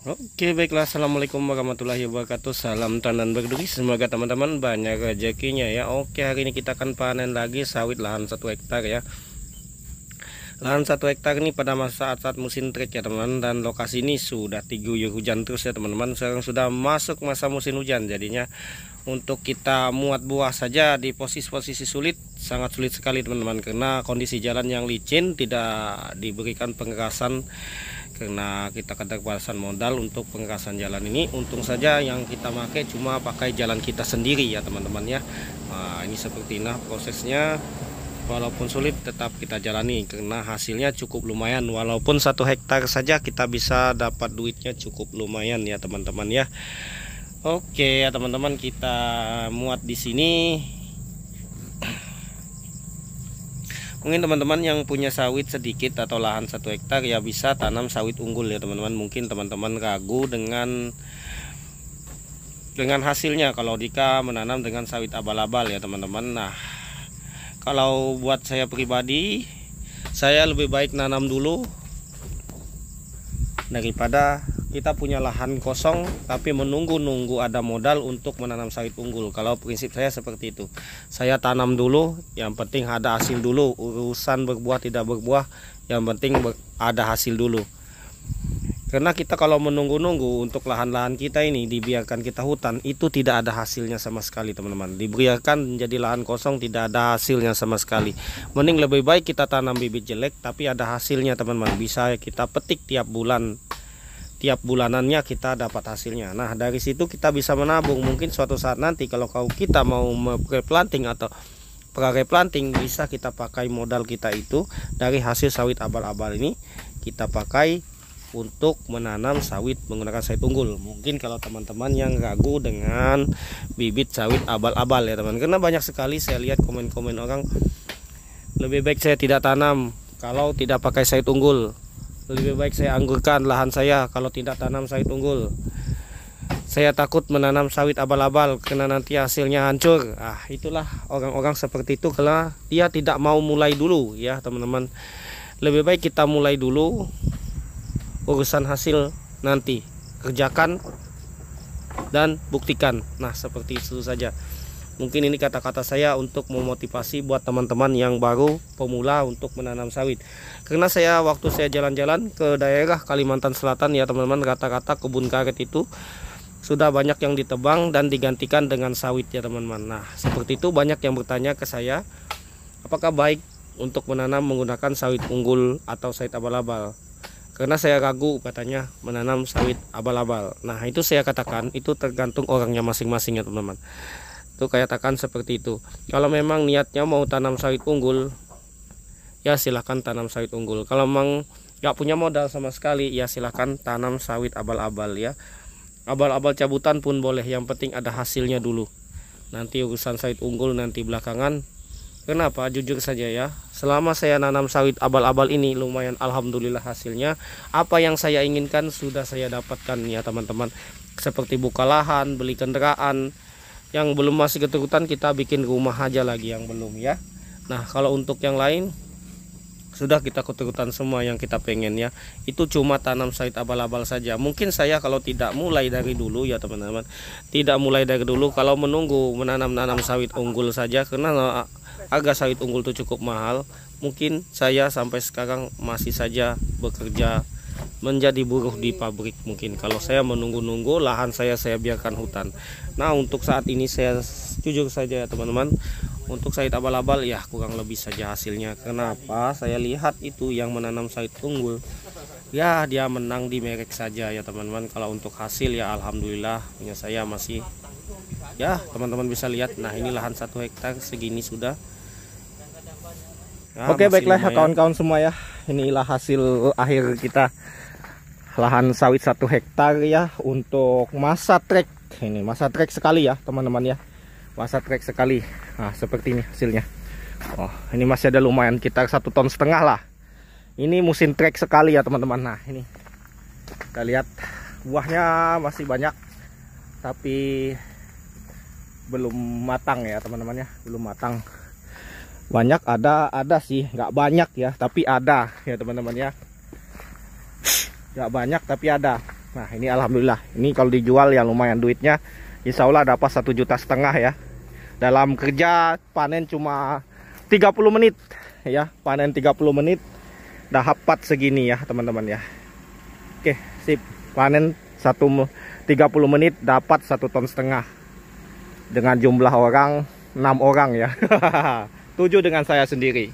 Oke, baiklah. Assalamualaikum warahmatullahi wabarakatuh. Salam tandan berduri. Semoga teman-teman banyak rezekinya ya. Oke, hari ini kita akan panen lagi sawit lahan 1 hektar ya. Lahan 1 hektar ini pada masa saat musim trek ya teman-teman. Dan lokasi ini sudah diguyur hujan terus ya teman-teman. Sekarang sudah masuk masa musim hujan. Jadinya untuk kita muat buah saja di posisi-posisi sulit, sangat sulit sekali teman-teman. Karena kondisi jalan yang licin, tidak diberikan pengerasan. Karena kita keterbatasan modal untuk pengerasan jalan ini. Untung saja yang kita pakai cuma pakai jalan kita sendiri ya teman-teman ya. Nah, ini seperti ini prosesnya. Walaupun sulit tetap kita jalani karena hasilnya cukup lumayan. Walaupun 1 hektar saja kita bisa dapat duitnya cukup lumayan ya teman-teman ya. Oke ya teman-teman, kita muat di sini. Mungkin teman-teman yang punya sawit sedikit atau lahan 1 hektar ya bisa tanam sawit unggul ya teman-teman. Mungkin teman-teman ragu dengan hasilnya kalau jika menanam dengan sawit abal-abal ya teman-teman. Nah, kalau buat saya pribadi, saya lebih baik nanam dulu daripada kita punya lahan kosong tapi menunggu ada modal untuk menanam sawit unggul. Kalau prinsip saya seperti itu, saya tanam dulu, yang penting ada hasil dulu. Urusan berbuah tidak berbuah, yang penting ada hasil dulu. Karena kita kalau menunggu-nunggu untuk lahan-lahan kita ini dibiarkan kita hutan, itu tidak ada hasilnya sama sekali teman-teman. Dibiarkan menjadi lahan kosong tidak ada hasilnya sama sekali. Mending lebih baik kita tanam bibit jelek tapi ada hasilnya teman-teman. Bisa kita petik tiap bulan, tiap bulanannya kita dapat hasilnya. Nah, dari situ kita bisa menabung. Mungkin suatu saat nanti kalau kita mau pre-planting atau pra-replanting, bisa kita pakai modal kita itu dari hasil sawit abal-abal ini, kita pakai untuk menanam sawit menggunakan sawit unggul. Mungkin kalau teman-teman yang ragu dengan bibit sawit abal-abal ya teman, karena banyak sekali saya lihat komen-komen orang, lebih baik saya tidak tanam kalau tidak pakai sawit unggul, lebih baik saya anggurkan lahan saya kalau tidak tanam sawit unggul, saya takut menanam sawit abal-abal karena nanti hasilnya hancur. Itulah orang-orang seperti itu kalau dia tidak mau mulai dulu ya teman-teman. Lebih baik kita mulai dulu, urusan hasil nanti kerjakan dan buktikan. Nah, seperti itu saja. Mungkin ini kata-kata saya untuk memotivasi buat teman-teman yang baru pemula untuk menanam sawit. Karena waktu saya jalan-jalan ke daerah Kalimantan Selatan ya teman-teman, rata-rata kebun karet itu sudah banyak yang ditebang dan digantikan dengan sawit ya teman-teman. Nah, seperti itu banyak yang bertanya ke saya, apakah baik untuk menanam menggunakan sawit unggul atau sawit abal-abal? Karena saya ragu katanya menanam sawit abal-abal. Nah, itu saya katakan itu tergantung orangnya masing-masing ya teman-teman. Itu kayak katakan seperti itu. Kalau memang niatnya mau tanam sawit unggul, ya silahkan tanam sawit unggul. Kalau memang nggak punya modal sama sekali, ya silahkan tanam sawit abal-abal ya. Abal-abal cabutan pun boleh, yang penting ada hasilnya dulu. Nanti urusan sawit unggul nanti belakangan. Kenapa? Jujur saja ya, selama saya nanam sawit abal-abal ini lumayan alhamdulillah hasilnya. Apa yang saya inginkan sudah saya dapatkan ya teman-teman. Seperti buka lahan, beli kendaraan. Yang belum masih keturutan kita bikin rumah aja lagi yang belum ya. Nah, kalau untuk yang lain sudah kita keturutan semua yang kita pengen ya. Itu cuma tanam sawit abal-abal saja. Mungkin saya kalau tidak mulai dari dulu ya teman-teman, tidak mulai dari dulu, kalau menunggu menanam sawit unggul saja, karena harga sawit unggul itu cukup mahal, mungkin saya sampai sekarang masih saja bekerja menjadi buruh di pabrik. Mungkin kalau saya menunggu-nunggu lahan saya biarkan hutan. Nah, untuk saat ini saya jujur saja ya teman-teman, untuk sawit abal-abal ya kurang lebih saja hasilnya. Kenapa? Saya lihat itu yang menanam sawit unggul ya dia menang di merek saja ya teman-teman. Kalau untuk hasil ya alhamdulillah punya saya masih ya teman-teman bisa lihat. Nah, ini lahan 1 hektar segini sudah ya. Oke, baiklah kawan-kawan semua ya, inilah hasil akhir kita lahan sawit 1 hektar ya untuk masa trek. Ini masa trek sekali ya teman-teman ya, masa trek sekali. Nah, seperti ini hasilnya. Oh, ini masih ada lumayan, kita 1,5 ton lah. Ini musim trek sekali ya teman-teman. Nah, ini kita lihat buahnya masih banyak tapi belum matang ya teman-teman ya, belum matang. Banyak ada sih, nggak banyak ya tapi ada ya teman-teman ya, nggak banyak tapi ada. Nah ini alhamdulillah, ini kalau dijual ya lumayan duitnya, insya Allah dapat 1,5 juta ya. Dalam kerja panen cuma 30 menit ya, panen 30 menit dapat segini ya teman-teman ya. Oke sip, panen 30 menit dapat 1,5 ton dengan jumlah orang 6 orang ya. 7 dengan saya sendiri.